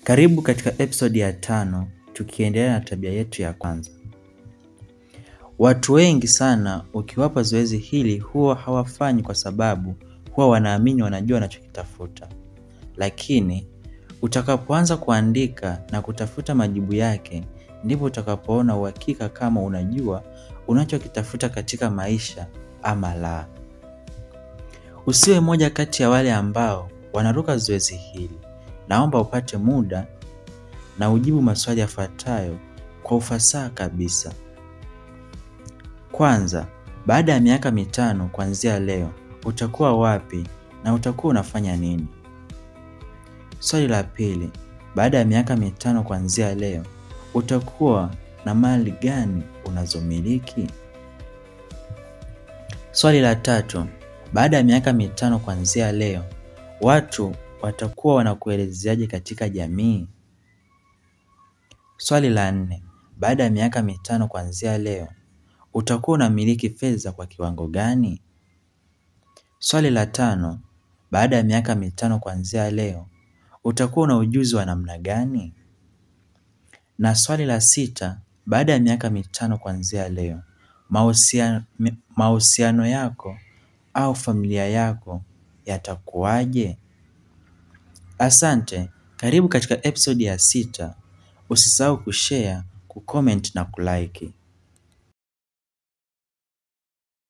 Karibu katika episodi ya 5, tukiendelea na tabia yetu ya kwanza. Watu wengi sana ukiwapa zoezi hili huwa hawafanyi kwa sababu huwa wanaamini wanajua wanachokitafuta. Lakini utakapoanza kuandika na kutafuta majibu yake, ndipo utakapoona uhakika kama unajua unachokitafuta katika maisha ama la. Usiwe moja kati ya wale ambao wanaruka zoezi hili. Naomba upate muda na ujibu maswali yafuatayo kwa ufasaha kabisa. Kwanza, baada ya miaka 5 kuanzia leo, utakuwa wapi na utakuwa unafanya nini? Swali la pili, baada ya miaka 5 kuanzia leo, utakuwa na mali gani unazomiliki? Swali la tatu, baada ya miaka 5 kuanzia leo, watu watakuwa wanakuelezeaje katika jamii? Swali la 4, baada ya miaka 5 kuanzia leo, utakuwa unamiliki fedha kwa kiwango gani? Swali la 5, baada ya miaka 5 kuanzia leo, utakuwa na ujuzi wa namna gani? Na swali la 6, baada ya miaka 5 kuanzia leo, mahusiano yako au familia yako yatakuwaje? Asante, karibu katika episodi ya 6. Usisahau kushare, kucomment na kulike.